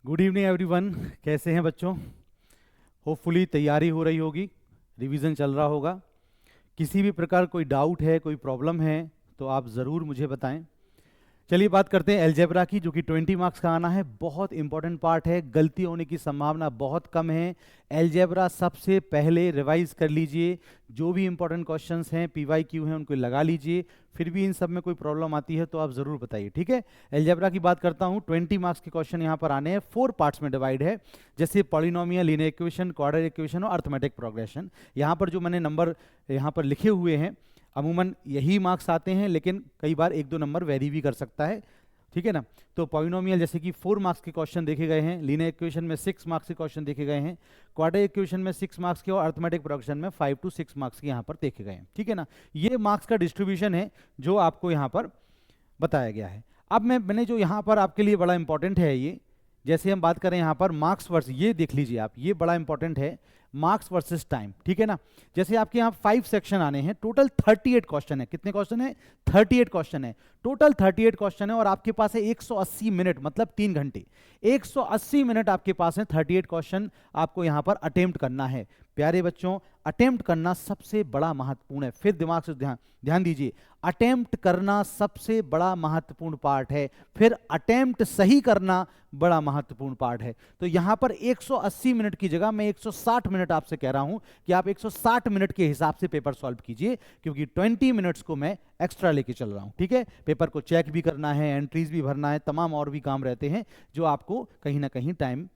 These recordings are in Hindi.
Good evening everyone. कैसे हैं बच्चों? होपफुली तैयारी हो रही होगी, रिवीजन चल रहा होगा। किसी भी प्रकार कोई डाउट है, कोई प्रॉब्लम है तो आप ज़रूर मुझे बताएं। चलिए बात करते हैं अलजेब्रा की, जो कि 20 मार्क्स का आना है। बहुत इंपॉर्टेंट पार्ट है, गलती होने की संभावना बहुत कम है। अलजेब्रा सबसे पहले रिवाइज कर लीजिए, जो भी इंपॉर्टेंट क्वेश्चंस हैं, पीवाईक्यू हैं, उनको लगा लीजिए। फिर भी इन सब में कोई प्रॉब्लम आती है तो आप ज़रूर बताइए, ठीक है। अलजेब्रा की बात करता हूँ। 20 मार्क्स के क्वेश्चन यहाँ पर आने हैं, 4 पार्ट्स में डिवाइड है, जैसे polynomial, linear equation, quadratic equation और अर्थमेटिक प्रोग्रेशन। यहाँ पर जो मैंने नंबर यहाँ पर लिखे हुए हैं, अमूमन यही मार्क्स आते हैं, लेकिन कई बार 1-2 नंबर वेरी भी कर सकता है, ठीक है ना। तो पॉलिनोमियल जैसे कि 4 मार्क्स के क्वेश्चन देखे गए हैं, लीनियर इक्वेशन में 6 मार्क्स के क्वेश्चन देखे गए हैं, क्वाड्रेटिक इक्वेशन में 6 मार्क्स के और अर्थमेटिक प्रोग्रेशन में 5 to 6 मार्क्स के यहाँ पर देखे गए हैं, ठीक है ना। ये मार्क्स का डिस्ट्रीब्यूशन है जो आपको यहाँ पर बताया गया है। अब मैंने जो यहाँ पर आपके लिए बड़ा इंपॉर्टेंट है, ये जैसे हम बात करें यहाँ पर मार्क्स वर्स, ये देख लीजिए आप, ये बड़ा इंपॉर्टेंट है, मार्क्स वर्सेस टाइम, ठीक है ना। जैसे आपके यहाँ 5 सेक्शन आने हैं, टोटल 38 क्वेश्चन है। कितने क्वेश्चन है? 38 क्वेश्चन है, टोटल 38 क्वेश्चन है। और आपके पास है 180 मिनट, मतलब 3 घंटे। 180 मिनट आपके पास है, 38 क्वेश्चन आपको यहाँ पर अटेम्प्ट करना है। प्यारे बच्चों, अटेम्प्ट करना सबसे बड़ा महत्वपूर्ण है। फिर दिमाग से ध्यान दीजिए, अटेम्प्ट करना सबसे बड़ा महत्वपूर्ण पार्ट है, फिर अटेम्प्ट सही करना बड़ा महत्वपूर्ण पार्ट है। तो यहां पर 180 मिनट की जगह मैं 160 मिनट आपसे कह रहा हूं कि आप 160 मिनट के हिसाब से पेपर सॉल्व कीजिए, क्योंकि 20 मिनट्स को मैं एक्स्ट्रा लेके चल रहा हूं, ठीक है। पेपर को चेक भी करना है, एंट्रीज भी भरना है, तमाम और भी काम रहते हैं जो आपको कहीं ना कहीं टाइम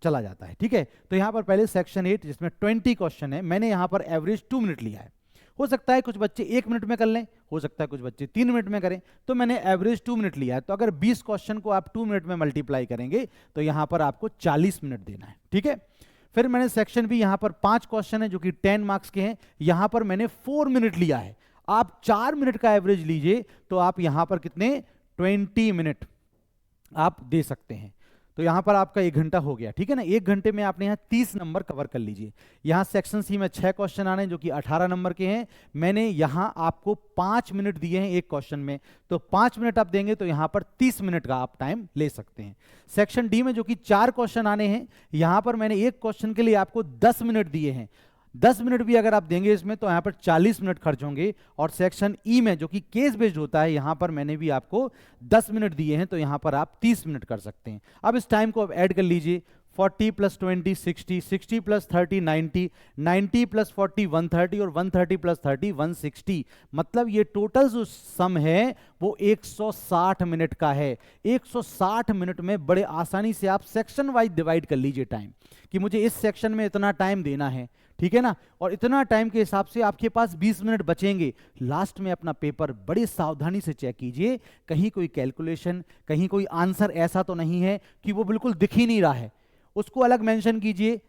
चला जाता है, ठीक है। तो यहां पर पहले सेक्शन 8 जिसमें 20 क्वेश्चन है, मैंने यहां पर एवरेज 2 मिनट लिया है। हो सकता है कुछ बच्चे 1 मिनट में कर लें, हो सकता है कुछ बच्चे 3 मिनट में करें, तो मैंने एवरेज 2 मिनट लिया है। तो अगर 20 क्वेश्चन को आप 2 मिनट में मल्टीप्लाई करेंगे तो यहां पर आपको 40 मिनट देना है, ठीक है। फिर मैंने सेक्शन भी, यहां पर 5 क्वेश्चन है जो कि 10 मार्क्स के हैं, यहां पर मैंने 4 मिनट लिया है। आप 4 मिनट का एवरेज लीजिए तो आप यहां पर कितने 20 मिनट आप दे सकते हैं। तो यहां पर आपका 1 घंटा हो गया, ठीक है ना। 1 घंटे में आपने यहां 30 नंबर कवर कर लीजिए। यहां सेक्शन सी में 6 क्वेश्चन आने जो कि 18 नंबर के हैं। मैंने यहां आपको 5 मिनट दिए हैं एक क्वेश्चन में, तो 5 मिनट आप देंगे तो यहां पर 30 मिनट का आप टाइम ले सकते हैं। सेक्शन डी में जो कि 4 क्वेश्चन आने हैं, यहां पर मैंने एक क्वेश्चन के लिए आपको 10 मिनट दिए हैं। 10 मिनट भी अगर आप देंगे इसमें तो यहाँ पर 40 मिनट खर्च होंगे। और सेक्शन ई में जो कि केस बेस्ड होता है, यहाँ पर मैंने भी आपको 10 मिनट दिए हैं, तो यहाँ पर आप 30 मिनट कर सकते हैं। अब इस टाइम को आप ऐड कर लीजिए, 40 + 20 60, 60 + 30 90, 90 + 40 130 और 130 + 30 160। मतलब ये टोटल जो सम है वो 160 मिनट का है। 160 मिनट में बड़े आसानी से आप सेक्शन वाइज डिवाइड कर लीजिए टाइम, कि मुझे इस सेक्शन में इतना टाइम देना है, ठीक है ना। और इतना टाइम के हिसाब से आपके पास 20 मिनट बचेंगे। लास्ट में अपना पेपर बड़ी सावधानी से चेक कीजिए, कहीं कोई कैलकुलेशन, कहीं कोई आंसर ऐसा तो नहीं है कि वो बिल्कुल दिख ही नहीं रहा है, उसको अलग मेंशन कीजिए,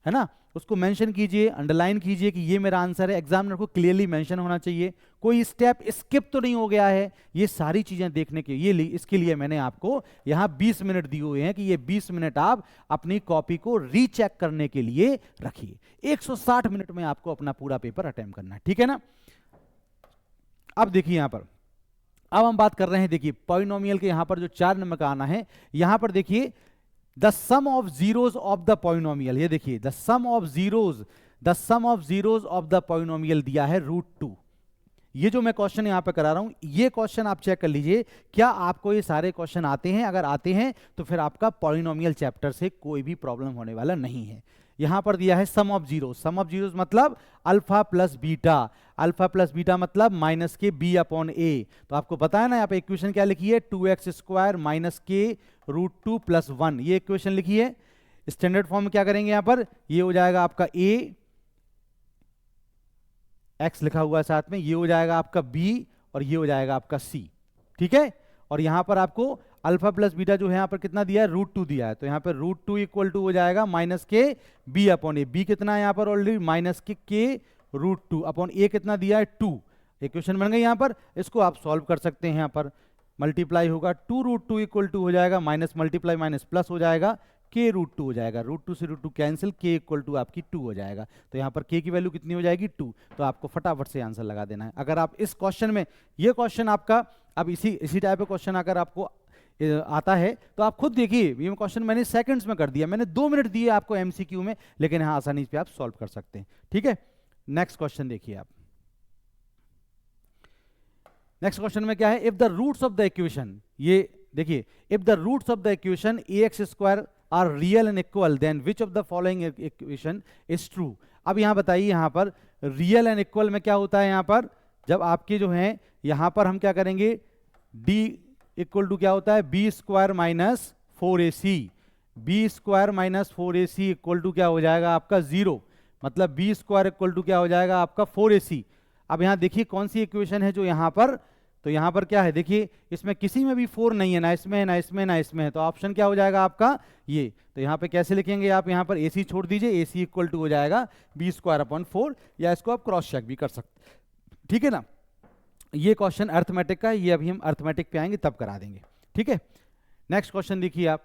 है ना। उसको मेंशन कीजिए, अंडरलाइन कीजिए कि ये मेरा आंसर है। एग्जामिनर को क्लियरली मेंशन होना चाहिए, कोई स्टेप स्किप तो नहीं हो गया है। ये सारी चीजें देखने के इसके लिए मैंने आपको यहाँ 20 मिनट दिए हुए हैं कि ये 20 मिनट आप अपनी कॉपी को रीचेक करने के लिए रखिए। 160 मिनट में आपको अपना पूरा पेपर अटेम्प्ट करना है, ठीक है ना। अब देखिए यहां पर, अब हम बात कर रहे हैं, देखिए पॉलिनोमियल के यहां पर जो 4 नंबर का आना है, यहां पर देखिए the sum of zeros of the polynomial. ये देखिए the sum of zeros of the polynomial दिया है √2। ये जो मैं क्वेश्चन यहां पे करा रहा हूं, ये क्वेश्चन आप चेक कर लीजिए, क्या आपको ये सारे क्वेश्चन आते हैं। अगर आते हैं तो फिर आपका पॉलिनोमियल चैप्टर से कोई भी प्रॉब्लम होने वाला नहीं है। यहां पर दिया है सम ऑफ जीरोज मतलब alpha plus beta, alpha plus beta मतलब माइनस के b/a। तो आपको पता है ना, यहाँ पे इक्वेशन क्या लिखी है, 2x² माइनस के √2 + 1, ये इक्वेशन लिखी है। स्टैंडर्ड फॉर्म में क्या करेंगे, यहां पर ये हो जाएगा आपका a, x लिखा हुआ है साथ में, ये हो जाएगा आपका b और ये हो जाएगा आपका c, ठीक है। और यहां पर आपको अल्फा प्लस बीटा जो है यहाँ पर कितना दिया है, √2 दिया है, तो यहाँ पर √2 = हो जाएगा माइनस के b/a। b कितना है यहाँ पर ऑलरेडी, माइनस के √2/a कितना दिया है 2। इक्वेशन बन गई यहाँ पर, इसको आप सॉल्व कर सकते हैं। यहाँ पर मल्टीप्लाई होगा, 2√2 = हो जाएगा माइनस मल्टीप्लाई माइनस प्लस हो जाएगा, k √2 हो जाएगा, √2 से √2 कैंसिल, k = आपकी 2 हो जाएगा। तो यहाँ पर k की वैल्यू कितनी हो जाएगी 2। तो आपको फटाफट से आंसर लगा देना है। अगर आप इस क्वेश्चन में, ये क्वेश्चन आपका अब इसी टाइप का क्वेश्चन अगर आपको आता है तो आप खुद देखिए, ये क्वेश्चन मैंने सेकंड्स में कर दिया, मैंने 2 मिनट दिए आपको एमसीक्यू में, लेकिन यहाँ आसानी से आप सॉल्व कर सकते हैं। ठीक है, नेक्स्ट क्वेश्चन देखिए आप। नेक्स्ट क्वेश्चन में क्या है, if the roots of the equation, ये देखिए, if the roots of the equation ax square are real and equal then which of the following equation is true. अब यहाँ बताइए, यहाँ पर रियल एंड इक्वल में क्या होता है, यहाँ पर जब आपके जो है यहाँ पर हम क्या करेंगे, d इक्वल टू क्या होता है, b square minus 4ac, b square minus 4ac equal to क्या हो जाएगा आपका 0, मतलब बी स्क्वायर इक्वल टू क्या हो जाएगा आपका 4ac। अब यहाँ देखिए कौन सी इक्वेशन है जो यहाँ पर, तो यहाँ पर क्या है देखिए, इसमें किसी में भी 4 नहीं है, ना इसमें है, ना इसमें, ना इसमें है, तो ऑप्शन क्या हो जाएगा आपका ये। तो यहाँ पे कैसे लिखेंगे आप, यहाँ पर ac छोड़ दीजिए, ac इक्वल टू हो जाएगा बी स्क्वायर अपॉन 4, या इसको आप क्रॉस चेक भी कर सकते, ठीक है ना। ये क्वेश्चन अर्थमेटिक का है, ये अभी हम अर्थमेटिक पे आएंगे तब करा देंगे, ठीक है। नेक्स्ट क्वेश्चन देखिए आप,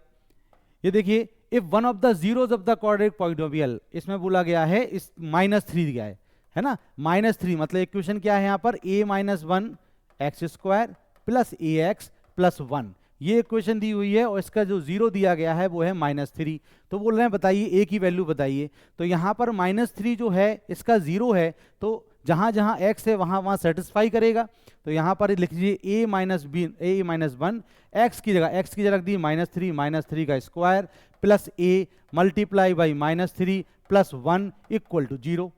ये देखिए, if one of the zeros of the quadratic polynomial, इसमें बोला गया है इस -3 दिया है ना, -3 मतलब इक्वेशन क्या है यहाँ पर, a minus 1 x square plus A x plus 1, ये इक्वेशन दी हुई है और इसका जो 0 दिया गया है वो है -3। तो बोल रहे हैं बताइए a की वैल्यू बताइए, तो यहाँ पर -3 जो है इसका 0 है, तो जहाँ जहाँ x है वहाँ वहाँ सेटिस्फाई करेगा। तो यहाँ पर लिख लीजिए a माइनस 1, x की जगह रख दी -3 का square plus a multiply by -3 plus 1 equal to 0,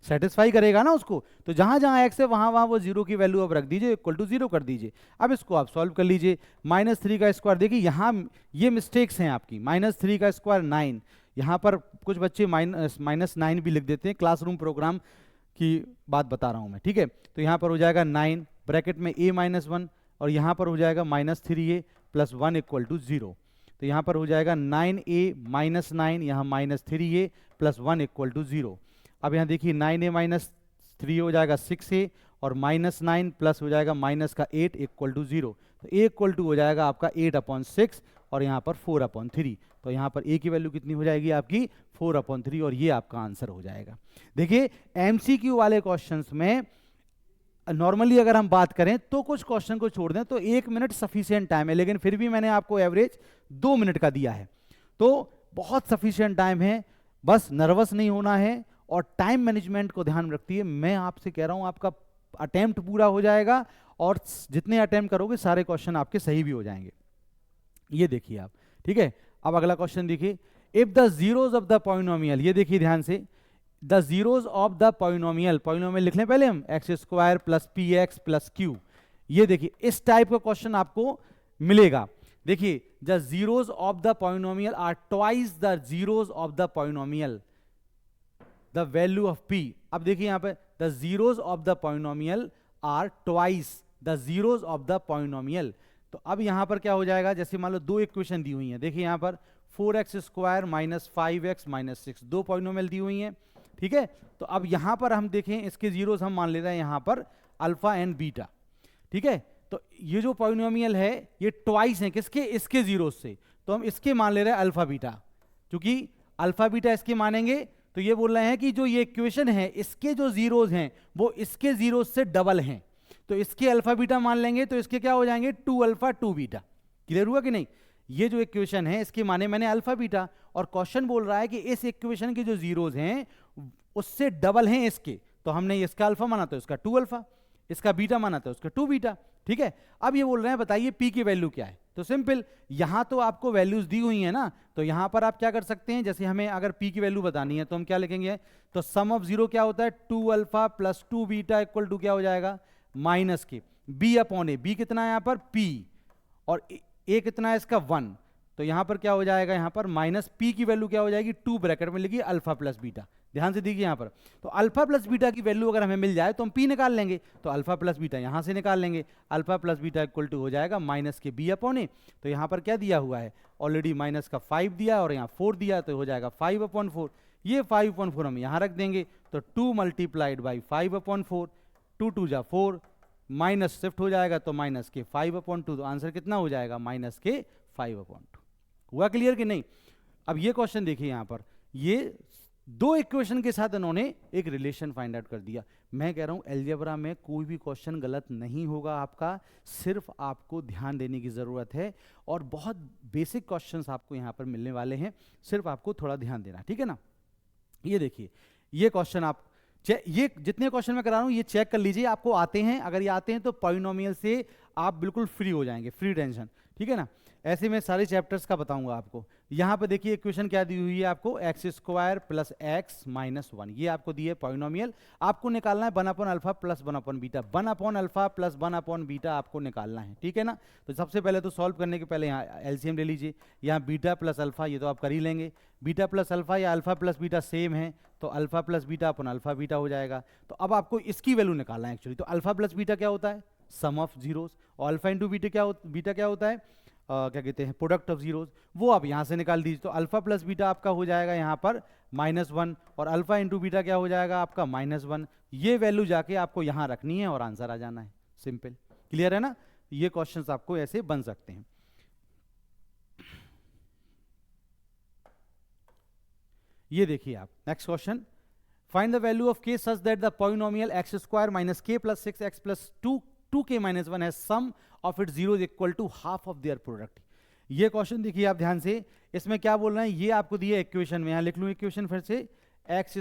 satisfy करेगा ना उसको। तो जहां जहां x है वहां वहां वो 0 की वैल्यू अब रख दीजिए, इक्वल टू 0 कर दीजिए। अब इसको आप सॉल्व कर लीजिए, -3 का स्क्वायर, देखिए यहाँ ये मिस्टेक्स हैं आपकी, -3 का स्क्वायर 9, यहाँ पर कुछ बच्चे -9 भी लिख देते हैं, क्लासरूम प्रोग्राम की बात बता रहा हूँ मैं, ठीक है। तो यहाँ पर हो जाएगा 9 ब्रैकेट में a माइनस 1, और यहाँ पर हो जाएगा -3a प्लस 1 इक्वल टू 0। तो यहाँ पर हो जाएगा 9a माइनस 9, यहाँ -3a प्लस 1 इक्वल टू 0। अब यहाँ देखिए 9a माइनस 3 हो जाएगा 6a, और -9 प्लस हो जाएगा माइनस का 8 इक्वल टू 0। तो a इक्वल टू हो जाएगा आपका 8/6, और यहाँ पर 4/3। तो यहाँ पर a की वैल्यू कितनी हो जाएगी आपकी 4/3, और ये आपका आंसर हो जाएगा। देखिए MCQ वाले क्वेश्चंस में नॉर्मली अगर हम बात करें तो कुछ क्वेश्चन को छोड़ दें तो 1 मिनट सफिशिएंट टाइम है, लेकिन फिर भी मैंने आपको एवरेज 2 मिनट का दिया है, तो बहुत सफिशिएंट टाइम है। बस नर्वस नहीं होना है और टाइम मैनेजमेंट को ध्यान रखिए। मैं आपसे कह रहा हूं आपका अटेम्प्ट पूरा हो जाएगा, और जितने अटेम्प्ट करोगे सारे क्वेश्चन आपके सही भी हो जाएंगे। ये देखिए आप, ठीक है। अब अगला क्वेश्चन देखिए, if the zeros of the polynomial, ये देखिए ध्यान से, the zeros of the polynomial, polynomial लिख लें पहले हम, x square plus p x plus q. ये देखिए इस टाइप का क्वेश्चन आपको मिलेगा। देखिए the zeros of the polynomial are twice the zeros of the polynomial the value of p। अब देखिए यहाँ पे the zeros of the polynomial are twice the zeros of the polynomial. तो अब यहाँ पर क्या हो जाएगा, जैसे मान लो 2 इक्वेशन दी हुई हैं, देखिए यहाँ पर 4x square minus 5x minus 6, 2 polynomial दी हुई हैं, ठीक है। तो अब यहाँ पर हम देखें इसके जीरोज हम मान ले रहे हैं यहाँ पर अल्फा एंड बीटा, ठीक है। तो ये जो पॉलिनोमियल है ये ट्वाइस है किसके, इसके जीरोज से, तो हम इसके मान ले रहे हैं अल्फा बीटा, क्योंकि अल्फा बीटा इसके मानेंगे। तो ये बोल रहे हैं कि जो ये इक्वेशन है इसके जो जीरोज हैं वो इसके जीरोज से डबल हैं, तो इसके अल्फा बीटा मान लेंगे तो इसके क्या हो जाएंगे 2 अल्फा 2 बीटा। क्लियर हुआ कि नहीं। ये जो इक्वेशन है इसके माने मैंने अल्फा बीटा, और क्वेश्चन बोल रहा है कि इस इक्वेशन के जो जीरोज हैं उससे डबल हैं इसके, तो हमने इसका अल्फा माना तो इसका 2 अल्फा, इसका बीटा माना तो उसका 2 बीटा, ठीक है। अब ये बोल रहे हैं बताइए p की वैल्यू क्या है, तो सिंपल, यहां तो आपको वैल्यूज दी हुई है ना, तो यहां पर आप क्या कर सकते हैं, जैसे हमें अगर p की वैल्यू बतानी है तो हम क्या लिखेंगे, तो सम ऑफ 0 क्या होता है 2 alpha plus 2 beta equal to क्या हो जाएगा माइनस के b अपॉन ए, b कितना है यहाँ पर p, और a कितना है इसका 1, तो यहां पर क्या हो जाएगा, यहां पर माइनस p की वैल्यू क्या हो जाएगी 2 ब्रैकेट में लिखिए अल्फा प्लस बीटा। ध्यान से देखिए यहाँ पर, तो अल्फा प्लस बीटा की वैल्यू अगर हमें मिल जाए तो हम p निकाल लेंगे, तो अल्फा प्लस बीटा यहाँ से निकाल लेंगे, alpha plus beta equal to हो जाएगा माइनस के b अपॉन ए। तो यहाँ पर क्या दिया हुआ है, ऑलरेडी माइनस का 5 दिया और यहाँ 4 दिया, तो हो जाएगा 5/4, ये 5/4 हम यहाँ रख देंगे, तो 2 मल्टीप्लाइड बाई 5/4, 2 2 जा 4, माइनस शिफ्ट हो जाएगा तो माइनस के 5/2, तो आंसर कितना हो जाएगा माइनस के 5/2। हुआ क्लियर कि नहीं। अब ये क्वेश्चन देखिए यहाँ पर, ये दो इक्वेशन के साथ इन्होंने एक रिलेशन फाइंड आउट कर दिया। मैं कह रहा हूं अलजेब्रा में कोई भी क्वेश्चन गलत नहीं होगा आपका, सिर्फ आपको ध्यान देने की जरूरत है और बहुत बेसिक क्वेश्चंस आपको यहां पर मिलने वाले हैं, सिर्फ आपको थोड़ा ध्यान देना, ठीक है ना। ये देखिए, ये क्वेश्चन आप ये जितने क्वेश्चन मैं करा रहा हूं ये चेक कर लीजिए, आपको आते हैं। अगर ये आते हैं तो पॉलिनोमियल से आप बिल्कुल फ्री हो जाएंगे, फ्री टेंशन, ठीक है ना। ऐसे मैं सारे चैप्टर्स का बताऊंगा आपको। यहां पर देखिए इक्वेशन क्या दी हुई है आपको, x square plus x minus 1, ये आपको दी है पॉलिनोमियल। आपको निकालना है 1 upon alpha plus 1 upon beta, 1 upon alpha plus 1 upon beta आपको निकालना है, ठीक है ना। तो सबसे पहले तो सॉल्व करने के पहले यहाँ एलसीएम ले लीजिए। यहाँ बीटा प्लस अल्फा ये तो आप कर ही लेंगे, बीटा प्लस अल्फा या अल्फा प्लस बीटा सेम है तो alpha plus beta upon alpha beta हो जाएगा। तो अब आपको इसकी वैल्यू निकालना है एक्चुअली। तो अल्फा प्लस बीटा क्या होता है, सम ऑफ जीरोस, और अल्फा इंटू बीटा क्या होता है, क्या कहते हैं, प्रोडक्ट ऑफ जीरोस। वो आप यहां से निकाल दीजिए। तो अल्फा प्लस बीटा आपका हो जाएगा यहां पर -1 और अल्फा इंटू बीटा क्या हो जाएगा आपका -1। ये वैल्यू जाके आपको यहां रखनी है और आंसर आ जाना है, सिंपल। क्लियर है ना। ये क्वेश्चंस आपको ऐसे बन सकते हैं। ये देखिए आप next question, find the value of k such that the polynomial x square minus k plus 6x plus 2k minus 1 has sum of its zeros equal to half of their product. ये क्वेश्चन देखिए आप ध्यान से, इसमें क्या बोल रहे हैं, ये आपको दिया इक्वेशन में, यहां लिख लूं इक्वेशन फिर से, एक्स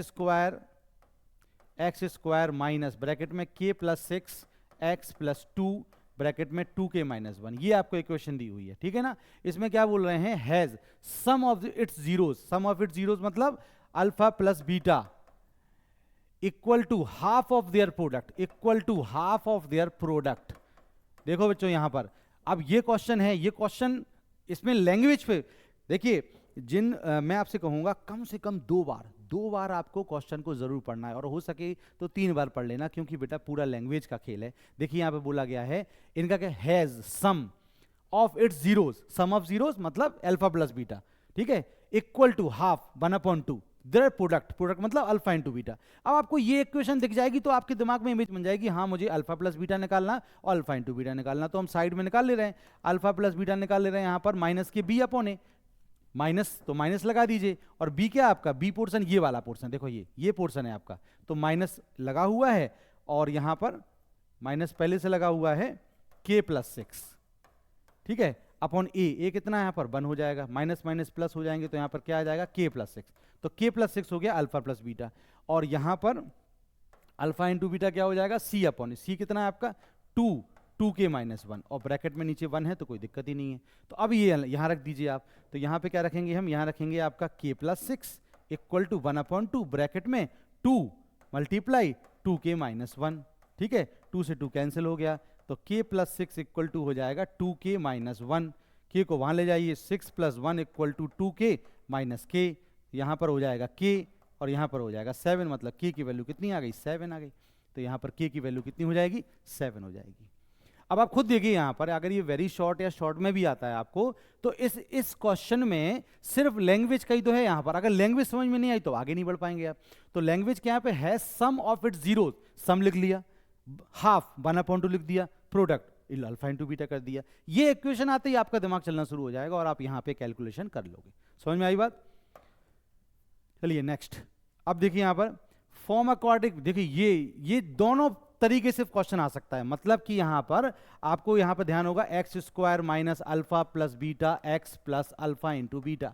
स्क्वायर माइनस ब्रैकेट में k plus 6x plus 2 bracket में 2k माइनस 1, ये आपको इक्वेशन दी हुई है, ठीक है ना। इसमें क्या बोल रहे हैं, has sum of its zeros, sum of its zeros मतलब alpha plus beta equal to half of their product, equal to half of their product. देखो बच्चों यहां पर अब ये क्वेश्चन है, ये क्वेश्चन इसमें लैंग्वेज पे देखिए, मैं आपसे कहूंगा कम से कम दो बार आपको क्वेश्चन को जरूर पढ़ना है, और हो सके तो 3 बार पढ़ लेना, क्योंकि बेटा पूरा लैंग्वेज का खेल है। देखिए यहां पे बोला गया है इनका क्या, has sum of its zeros, sum of zeros मतलब अल्फा प्लस बीटा, ठीक है, equal to half 1/2 their product मतलब अल्फा इंटू बीटा। अब आपको ये इक्वेशन दिख जाएगी तो आपके दिमाग में इमेज बन जाएगी, हाँ मुझे अल्फा प्लस बीटा निकालना और अल्फा इंटू बीटा निकालना। तो हम साइड में निकाल ले रहे हैं, अल्फा प्लस बीटा निकाल ले रहे हैं यहां पर, माइनस के बी अपॉन ए, माइनस तो माइनस लगा दीजिए, और बी क्या आपका, बी पोर्शन ये वाला पोर्शन, देखो ये पोर्शन है आपका, तो माइनस लगा हुआ है, और यहां पर माइनस पहले से लगा हुआ है k प्लस 6, ठीक है, अपॉन ए कितना है यहाँ पर 1 हो जाएगा, माइनस माइनस प्लस हो जाएंगे तो यहाँ पर क्या आ जाएगा k प्लस 6, तो k प्लस 6 हो गया अल्फा प्लस बीटा, और यहाँ पर अल्फा इंटू बीटा क्या हो जाएगा c अपॉन, c कितना है आपका 2k माइनस 1, और ब्रैकेट में नीचे 1 है तो कोई दिक्कत ही नहीं है। तो अब ये यहाँ रख दीजिए आप, तो यहाँ पे क्या रखेंगे हम, यहाँ रखेंगे आपका k plus 6 equal to 1/2 bracket में 2 मल्टीप्लाई 2k माइनस 1, ठीक है, 2 से 2 कैंसिल हो गया, तो k प्लस 6 इक्वल टू हो जाएगा 2k माइनस 1, k को वहां ले जाइए, 6 plus 1 equal to 2k minus k, यहाँ पर हो जाएगा k और यहाँ पर हो जाएगा 7, मतलब k की वैल्यू कितनी आ गई, 7 आ गई। तो यहाँ पर k की वैल्यू कितनी हो जाएगी, 7 हो जाएगी। अब आप खुद देखिए यहाँ पर, अगर ये वेरी शॉर्ट या शॉर्ट में भी आता है आपको, तो इस क्वेश्चन में सिर्फ लैंग्वेज का ही तो है यहाँ पर, अगर लैंग्वेज समझ में नहीं आई तो आगे नहीं बढ़ पाएंगे आप। तो लैंग्वेज क्या यहाँ पे है, सम ऑफ इट्स जीरोस, सम लिख लिया, हाफ 1/2 लिख दिया, प्रोडक्ट अल्फा इंटू बीटा कर दिया। ये इक्वेशन आते ही आपका दिमाग चलना शुरू हो जाएगा और आप यहाँ पे कैलकुलेशन कर लोगे। समझ में आई बात। चलिए नेक्स्ट, अब देखिए यहाँ पर फॉर्म अ क्वाड्रिक, देखिए ये दोनों तरीके से क्वेश्चन आ सकता है, मतलब कि यहां पर आपको यहां पर ध्यान होगा x square minus alpha plus beta x plus alpha into beta,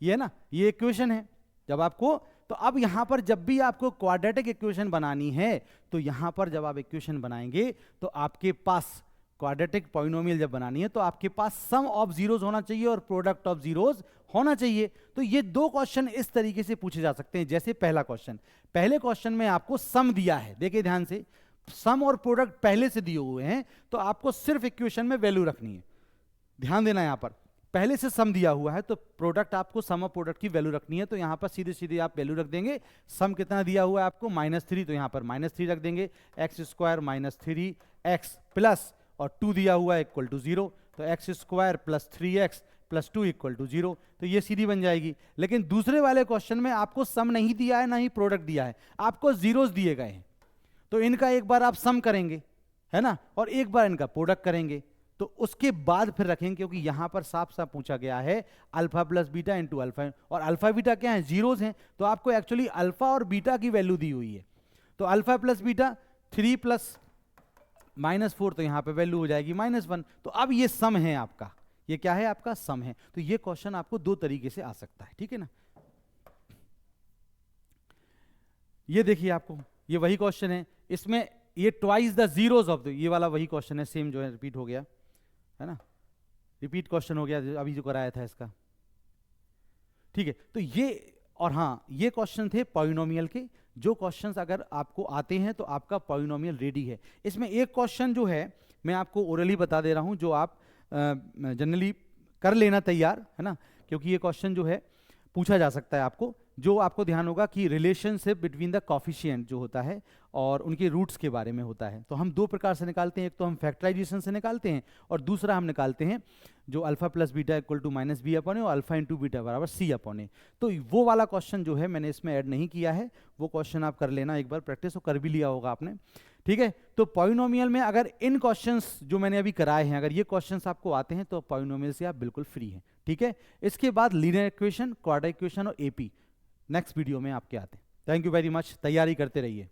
ये ना ये इक्वेशन है। जब आपको, तो अब यहां पर जब भी आपको क्वाड्रेटिक इक्वेशन बनानी है, तो यहां पर जब आप इक्वेशन बनाएंगे तो आपके पास क्वाड्रेटिक पॉलिनोमियल जब बनानी है तो आपके पास सम ऑफ जीरोस होना चाहिए और प्रोडक्ट ऑफ जीरोस होना चाहिए। तो ये दो क्वेश्चन इस तरीके से पूछे जा सकते हैं। जैसे पहला क्वेश्चन, पहले क्वेश्चन में आपको सम दिया है, देखिए ध्यान से, सम और प्रोडक्ट पहले से दिए हुए हैं, तो आपको सिर्फ इक्वेशन में वैल्यू रखनी है। ध्यान देना, यहां पर पहले से सम दिया हुआ है तो प्रोडक्ट आपको सम और प्रोडक्ट की वैल्यू रखनी है, तो यहां पर सीधे सीधे आप वैल्यू रख देंगे। सम कितना दिया हुआ है आपको -3, तो यहां पर -3 रख देंगे, x square minus 3x plus और 2 दिया हुआ है इक्वल टू 0, तो x square plus 3x plus 2 equal to 0, तो ये सीधी बन जाएगी। लेकिन दूसरे वाले क्वेश्चन में आपको सम नहीं दिया है ना ही प्रोडक्ट दिया है, आपको जीरोस दिए गए हैं, तो इनका एक बार आप सम करेंगे, है ना, और एक बार इनका प्रोडक्ट करेंगे। तो उसके बाद फिर रखेंगे, क्योंकि यहां पर साफ साफ पूछा गया है alpha plus beta into alpha, और अल्फा बीटा क्या है, जीरोज हैं, तो आपको एक्चुअली अल्फा और बीटा की वैल्यू दी हुई है। तो अल्फा प्लस बीटा 3 प्लस -4, तो यहां पे वैल्यू हो जाएगी -1। तो अब ये सम है आपका, ये क्या है आपका सम है। तो ये क्वेश्चन आपको दो तरीके से आ सकता है, ठीक है ना। ये देखिए आपको ये वही क्वेश्चन है, इसमें ये twice the zeros of the, ये वाला वही क्वेश्चन है, सेम जो है रिपीट हो गया है ना, रिपीट क्वेश्चन हो गया अभी जो कराया था इसका, ठीक है। तो ये, और हाँ ये क्वेश्चन थे पॉलिनोमियल के। जो क्वेश्चंस अगर आपको आते हैं तो आपका पॉलिनोमियल रेडी है। इसमें एक क्वेश्चन जो है मैं आपको ओरली बता दे रहा हूं, जो आप जनरली कर लेना तैयार है ना, क्योंकि ये क्वेश्चन जो है पूछा जा सकता है आपको। जो आपको ध्यान होगा कि रिलेशनशिप बिटवीन द कॉफिशिएंट जो होता है और उनके रूट्स के बारे में होता है। तो हम दो प्रकार से निकालते हैं, एक तो हम फैक्टराइजेशन से निकालते हैं, और दूसरा हम निकालते हैं जो alpha plus beta equal to minus b upon a और अल्फा इंटू बीटा बराबर सी अपॉन ए। तो वो वाला क्वेश्चन जो है मैंने इसमें ऐड नहीं किया है, वो क्वेश्चन आप कर लेना एक बार, प्रैक्टिस तो कर भी लिया होगा आपने, ठीक है। तो पॉलिनोमियल में अगर इन क्वेश्चंस जो मैंने अभी कराए हैं, अगर ये क्वेश्चंस आपको आते हैं तो पॉलिनोमियल से आप बिल्कुल फ्री हैं, ठीक है। इसके बाद लीनियर इक्वेशन, क्वाड्रेटिक इक्वेशन और एपी नेक्स्ट वीडियो में आपके आते हैं। थैंक यू वेरी मच, तैयारी करते रहिए।